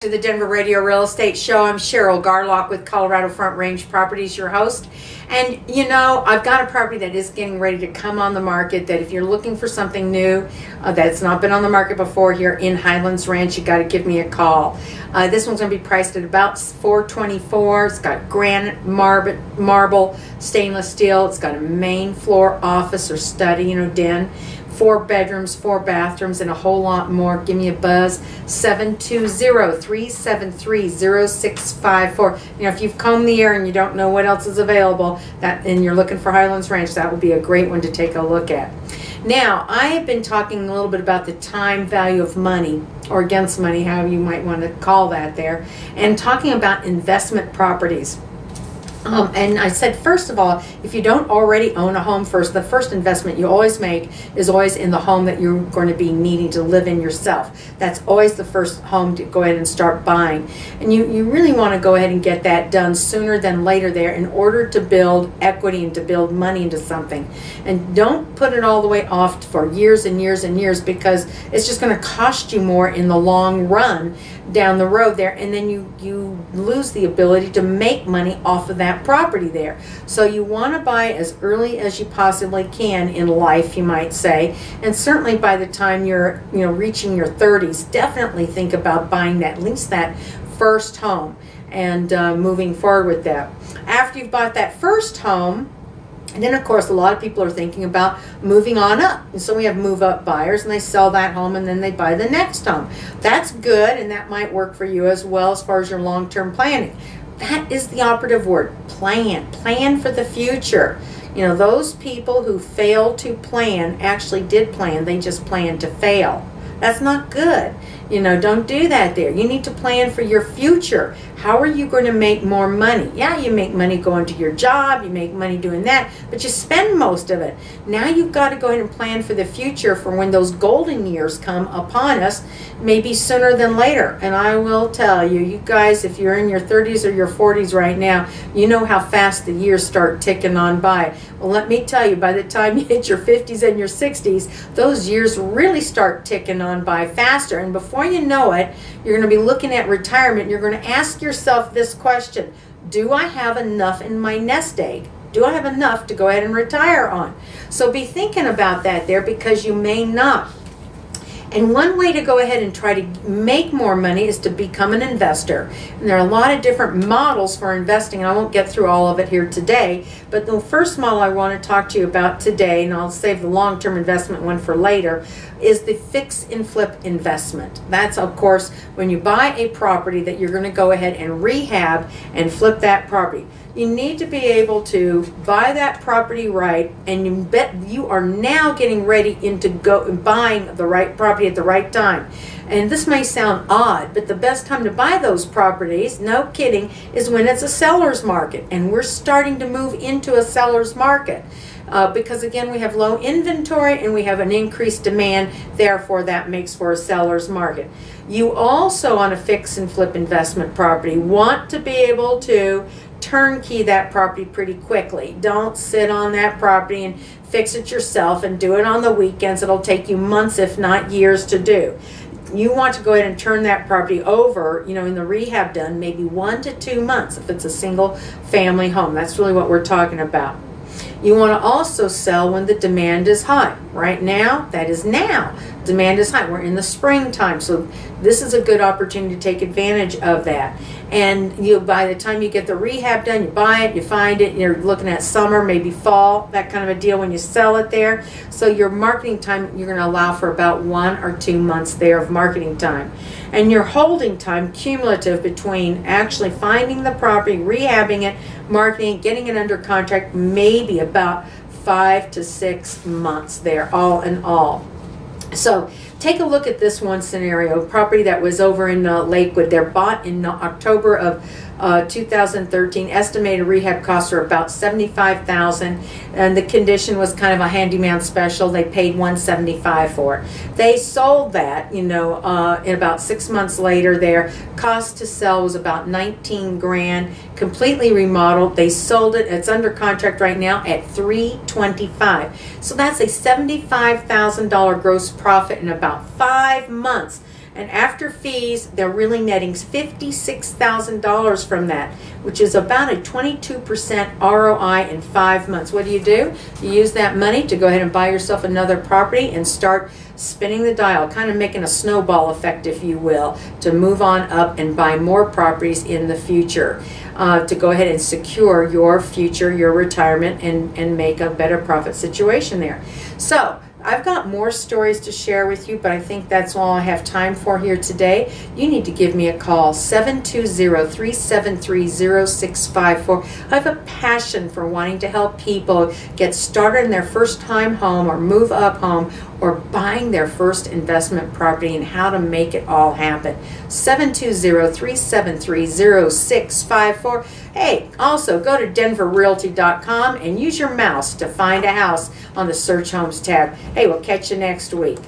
To the Denver Radio Real Estate Show. I'm Cheryl Garlock with Colorado Front Range Properties, your host. And you know, I've got a property that is getting ready to come on the market, that if you're looking for something new that's not been on the market before here in Highlands Ranch, you got to give me a call. This one's going to be priced at about $424. It's got granite, marble, stainless steel. It's got a main floor office or study, den. 4 bedrooms, 4 bathrooms, and a whole lot more. Give me a buzz, 720-373-0654. If you've combed the air and you don't know what else is available, and you're looking for Highlands Ranch, that would be a great one to take a look at. Now, I have been talking a little bit about the time value of money, or against money, however you might want to call that there, and talking about investment properties. And I said, first of all, if you don't already own a home the first investment you always make is always in the home that you're going to be needing to live in yourself. That's always the first home to go ahead and start buying. And you really want to go ahead and get that done sooner than later there in order to build equity and to build money into something. And don't put it all the way off for years and years and years, because it's just going to cost you more in the long run down the road there, and then you lose the ability to make money off of that property there. So you want to buy as early as you possibly can in life, you might say, and certainly by the time you're reaching your 30s, definitely think about buying at least that first home and moving forward with that. After you've bought that first home, and then, of course, a lot of people are thinking about moving on up. And so we have move-up buyers, and they sell that home, and then they buy the next home. That's good, and that might work for you as well as far as your long-term planning. That is the operative word, plan. Plan for the future. Those people who fail to plan actually did plan. They just planned to fail. That's not good. Don't do that there. You need to plan for your future. How are you going to make more money? Yeah, you make money going to your job, you make money doing that, but you spend most of it. Now you've got to go ahead and plan for the future for when those golden years come upon us, maybe sooner than later. And I will tell you, you guys, if you're in your 30s or your 40s right now, you know how fast the years start ticking on by. Well, let me tell you, by the time you hit your 50s and your 60s, those years really start ticking on by faster. And before you know it, you're going to be looking at retirement. You're going to ask yourself this question: do I have enough in my nest egg? Do I have enough to go ahead and retire on? So be thinking about that there, because you may not. And one way to go ahead and try to make more money is to become an investor. And there are a lot of different models for investing, and I won't get through all of it here today. But the first model I want to talk to you about today, and I'll save the long-term investment one for later, is the fix and flip investment. That's, of course, when you buy a property that you're going to go ahead and rehab and flip that property. You need to be able to buy that property right, and you are now getting ready into buying the right property at the right time. And this may sound odd, but the best time to buy those properties, no kidding, is when it's a seller's market. And we're starting to move into a seller's market. Because again, we have low inventory and we have an increased demand, therefore that makes for a seller's market. You also, on a fix and flip investment property, want to be able to turnkey that property pretty quickly. Don't sit on that property and fix it yourself and do it on the weekends. It'll take you months, if not years, to do. You want to go ahead and turn that property over, in the rehab done, maybe 1 to 2 months if it's a single family home. That's really what we're talking about. You want to also sell when the demand is high. Right now, that is now. Demand is high. We're in the springtime, so this is a good opportunity to take advantage of that. And by the time you get the rehab done, you buy it, you find it, you're looking at summer, maybe fall, that kind of a deal when you sell it there. So your marketing time, you're going to allow for about 1 or 2 months there of marketing time. And your holding time, cumulative, between actually finding the property, rehabbing it, marketing it, getting it under contract, maybe about 5 to 6 months there, all in all. So take a look at this one scenario, property that was over in Lakewood. They're bought in October of 2013. Estimated rehab costs are about $75,000, and the condition was kind of a handyman special. They paid $175 for it. They sold that, in about 6 months later. Their cost to sell was about $19 grand, completely remodeled. They sold it. It's under contract right now at $325. So that's a $75,000 gross profit in about 5 months. And after fees, they're really netting $56,000 from that, which is about a 22% ROI in 5 months. What do? You use that money to go ahead and buy yourself another property and start spinning the dial, kind of making a snowball effect, if you will, to move on up and buy more properties in the future, to go ahead and secure your future, your retirement, and make a better profit situation there. So I've got more stories to share with you, but I think that's all I have time for here today. You need to give me a call, 720-373-0654. I have a passion for wanting to help people get started in their first time home or move up home or buying their first investment property and how to make it all happen. 720-373-0654. Hey, also go to denverrealty.com and use your mouse to find a house on the Search Homes tab. Hey, we'll catch you next week.